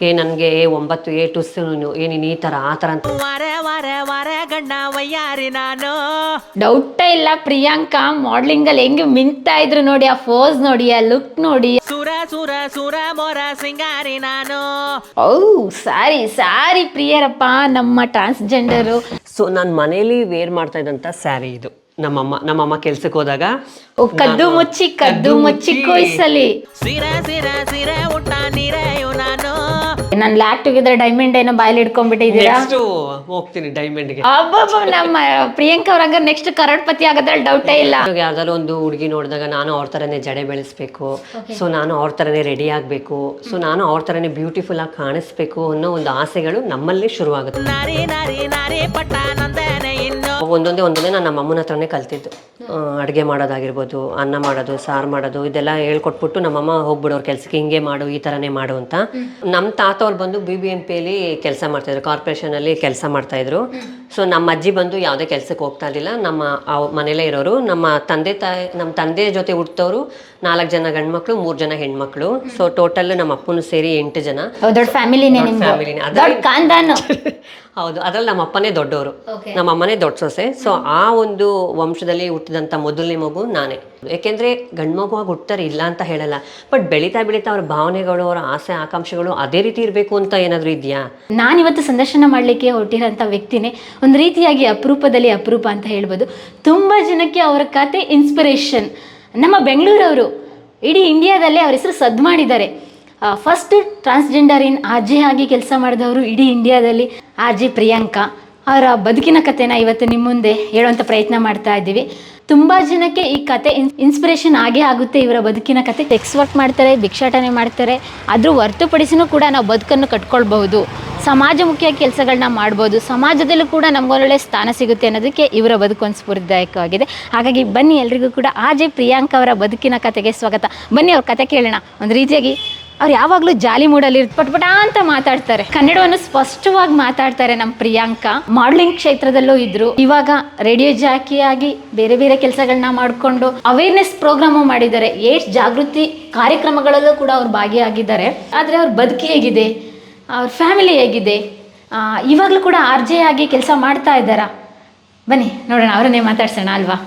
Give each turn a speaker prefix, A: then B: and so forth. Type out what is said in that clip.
A: ನನಗೆ 9 ಟುಸ್ಸು ಏನಿನ್ ಈ ಥರ ಆ ಥರ ಅಂತ
B: ಡೌಟೇ ಇಲ್ಲ. ಪ್ರಿಯಾಂಕಾ ಮಾಡ್ಲಿಂಗಲ್ಲಿ ಹೆಂಗೆ ಮಿಂತಾ ಇದ್ರು ನೋಡಿ, ಆ ಫೋಸ್ ನೋಡಿ, ಆ ಲುಕ್ ನೋಡಿ.
C: ಸಿಂಗಾರಿ ನಾನು
B: ಸಾರಿ ಪ್ರಿಯರಪ್ಪ, ನಮ್ಮ ಟ್ರಾನ್ಸ್ಜೆಂಡರು.
A: ಸೊ ನಾನು ಮನೇಲಿ ವೇರ್ ಮಾಡ್ತಾ ಇದ್ದಂಥ ಸ್ಯಾರಿ ಇದು. ನಮ್ಮಮ್ಮ ಕೆಲ್ಸಕ್ಕೆ ಹೋದಾಗ
B: ಕದ್ದು ಮುಚ್ಚಿ ಕೊಯ್ಸಲಿ
C: ಊಟ ನೀರೆಯು ನಾನು.
B: ನಾನು ಲ್ಯಾಕ್ ಟುಗೆದರ್ ಡೈಮಂಡ್ ಏನೋ ಬಾಯಲ್ಲಿ ಇಟ್ಕೊಂಡ್ಬಿಟ್ಟಿದ್ದೀರಾ.
A: ಹೋಗ್ತೀನಿ ಡೈಮಂಡ್ಗೆ.
B: ನಮ್ಮ ಪ್ರಿಯಾಂಕಾ ಅವ್ರಂಗ ನೆಕ್ಸ್ಟ್ ಕರೋಡ್ಪತಿ ಆಗೋದ್ರಲ್ಲಿ ಡೌಟೇ ಇಲ್ಲ.
A: ಯಾವ್ದಾದ್ರು ಒಂದು ಹುಡುಗಿ ನೋಡಿದಾಗ ನಾನು ಅವ್ರ ಥರನೇ ಜಡೆ ಬೆಳೆಸ್ಬೇಕು, ಸೊ ನಾನು ಅವ್ರ ಥರನೇ ರೆಡಿ ಆಗಬೇಕು, ಸೊ ನಾನು ಅವ್ರ ಥರನೇ ಬ್ಯೂಟಿಫುಲ್ ಆಗಿ ಕಾಣಿಸ್ಬೇಕು ಅನ್ನೋ ಒಂದು ಆಸೆಗಳು ನಮ್ಮಲ್ಲೇ ಶುರುವಾಗುತ್ತೆ. ಒಂದೊಂದೇ ನಾನು ನಮ್ಮ ಅಮ್ಮನ ಹತ್ರನೇ ಕಲ್ತಿದ್ದು. ಅಡುಗೆ ಮಾಡೋದಾಗಿರ್ಬೋದು, ಅನ್ನ ಮಾಡೋದು, ಸಾರು ಮಾಡೋದು, ಇದೆಲ್ಲ ಹೇಳ್ಕೊಟ್ಬಿಟ್ಟು ನಮ್ಮಮ್ಮ ಹೋಗ್ಬಿಡೋರು ಕೆಲ್ಸಕ್ಕೆ, ಹಿಂಗೆ ಮಾಡು, ಈ ಥರನೇ ಮಾಡು ಅಂತ. ನಮ್ಮ ತಾತ ಅವ್ರು ಬಂದು BBMPಯಲ್ಲಿ ಕೆಲಸ ಮಾಡ್ತಾಯಿದ್ರು, ಕಾರ್ಪೊರೇಷನಲ್ಲಿ ಕೆಲಸ ಮಾಡ್ತಾಯಿದ್ರು. ಸೊ ನಮ್ಮ ಅಜ್ಜಿ ಬಂದು ಯಾವುದೇ ಕೆಲಸಕ್ಕೆ ಹೋಗ್ತಾ ಇರಲಿಲ್ಲ, ನಮ್ಮ ಮನೇಲೇ ಇರೋರು. ನಮ್ಮ ತಂದೆ ಜೊತೆ ಹುಟ್ಟೋರು 4 ಜನ ಗಂಡು ಮಕ್ಕಳು, 3 ಜನ ಹೆಣ್ಮಕ್ಳು. ಸೊ ಟೋಟಲ್ ನಮ್ಮ ಅಪ್ಪನೂ ಸೇರಿ 8 ಜನ.
B: ದೊಡ್ಡ ಫ್ಯಾಮಿಲಿನೇ.
A: ಹೌದು, ಅದ್ರಲ್ಲಿ ನಮ್ಮ ಅಪ್ಪನೇ ದೊಡ್ಡವರು, ನಮ್ಮ ಅಮ್ಮನೇ ದೊಡ್ಡ ಸೊಸೆ. ಸೊ ಆ ಒಂದು ವಂಶದಲ್ಲಿ ಹುಟ್ಟಿದಂಥ ಮೊದಲನೇ ಮಗು ನಾನೇ. ಯಾಕೆಂದರೆ ಗಂಡು ಮಗುವಾಗಿ ಹುಟ್ತಾರೆ ಇಲ್ಲ ಅಂತ ಹೇಳಲ್ಲ, ಬಟ್ ಬೆಳೀತಾ ಅವ್ರ ಭಾವನೆಗಳು, ಅವರ ಆಸೆ ಆಕಾಂಕ್ಷೆಗಳು ಅದೇ ರೀತಿ ಇರಬೇಕು ಅಂತ ಏನಾದರೂ ಇದೆಯಾ?
B: ನಾನಿವತ್ತು ಸಂದರ್ಶನ ಮಾಡಲಿಕ್ಕೆ ಹೊರಟಿರೋಂಥ ವ್ಯಕ್ತಿನೇ ಒಂದು ರೀತಿಯಾಗಿ ಅಪರೂಪದಲ್ಲಿ ಅಪರೂಪ ಅಂತ ಹೇಳ್ಬೋದು. ತುಂಬ ಜನಕ್ಕೆ ಅವರ ಕತೆ ಇನ್ಸ್ಪಿರೇಷನ್. ನಮ್ಮ ಬೆಂಗಳೂರವರು ಇಡೀ ಇಂಡಿಯಾದಲ್ಲೇ ಅವ್ರ ಹೆಸರು ಸದ್ದು ಮಾಡಿದ್ದಾರೆ. ಫಸ್ಟ್ ಟ್ರಾನ್ಸ್ಜೆಂಡರ್ ಆರ್ಜೆ ಆಗಿ ಕೆಲಸ ಮಾಡಿದವರು ಇಡೀ ಇಂಡಿಯಾದಲ್ಲಿ ಆರ್ಜೆ ಪ್ರಿಯಾಂಕಾ. ಅವರ ಬದುಕಿನ ಕಥೆನ ಇವತ್ತು ನಿಮ್ಮ ಮುಂದೆ ಹೇಳುವಂಥ ಪ್ರಯತ್ನ ಮಾಡ್ತಾ ಇದ್ದೀವಿ. ತುಂಬ ಜನಕ್ಕೆ ಈ ಕತೆ ಇನ್ಸ್ಪಿರೇಷನ್ ಆಗೇ ಆಗುತ್ತೆ. ಇವರ ಬದುಕಿನ ಕತೆ ಸೆಕ್ಸ್ ವರ್ಕ್ ಮಾಡ್ತಾರೆ, ಭಿಕ್ಷಾಟನೆ ಮಾಡ್ತಾರೆ, ಅದ್ರ ಹೊರತುಪಡಿಸಿನೂ ಕೂಡ ನಾವು ಬದುಕನ್ನು ಕಟ್ಕೊಳ್ಬಹುದು, ಸಮಾಜಮುಖಿಯಾಗಿ ಕೆಲಸಗಳನ್ನ ಮಾಡ್ಬೋದು, ಸಮಾಜದಲ್ಲೂ ಕೂಡ ನಮಗೊಳ್ಳೆ ಸ್ಥಾನ ಸಿಗುತ್ತೆ ಅನ್ನೋದಕ್ಕೆ ಇವರ ಬದುಕು ಒಂದು ಸ್ಫೂರ್ತಿದಾಯಕವಾಗಿದೆ. ಹಾಗಾಗಿ ಬನ್ನಿ, ಎಲ್ರಿಗೂ ಕೂಡ ಆರ್ಜೆ ಪ್ರಿಯಾಂಕಾ ಅವರ ಬದುಕಿನ ಕತೆಗೆ ಸ್ವಾಗತ. ಬನ್ನಿ ಅವ್ರ ಕತೆ ಕೇಳೋಣ. ಒಂದು ರೀತಿಯಾಗಿ ಅವ್ರು ಯಾವಾಗಲೂ ಜಾಲಿ ಮೂಡಲ್ಲಿ ಪಟ್ಪಟ ಅಂತ ಮಾತಾಡ್ತಾರೆ, ಕನ್ನಡವನ್ನು ಸ್ಪಷ್ಟವಾಗಿ ಮಾತಾಡ್ತಾರೆ. ನಮ್ಮ ಪ್ರಿಯಾಂಕಾ ಮಾಡ್ಲಿಂಗ್ ಕ್ಷೇತ್ರದಲ್ಲೂ ಇದ್ರು, ಇವಾಗ ರೇಡಿಯೋ ಜಾಕಿಯಾಗಿ ಬೇರೆ ಬೇರೆ ಕೆಲಸಗಳನ್ನ ಮಾಡಿಕೊಂಡು ಅವೇರ್ನೆಸ್ ಪ್ರೋಗ್ರಾಮು ಮಾಡಿದ್ದಾರೆ. ಏಡ್ಸ್ ಜಾಗೃತಿ ಕಾರ್ಯಕ್ರಮಗಳಲ್ಲೂ ಕೂಡ ಅವ್ರು ಭಾಗಿಯಾಗಿದ್ದಾರೆ. ಆದರೆ ಅವ್ರ ಬದುಕಿ ಹೇಗಿದೆ, ಅವ್ರ ಫ್ಯಾಮಿಲಿ ಹೇಗಿದೆ, ಇವಾಗಲೂ ಕೂಡ ಆರ್ಜೆ ಆಗಿ ಕೆಲಸ ಮಾಡ್ತಾ ಇದ್ದಾರಾ? ಬನ್ನಿ ನೋಡೋಣ, ಅವರನ್ನೇ ಮಾತಾಡ್ಸೋಣ ಅಲ್ವಾ?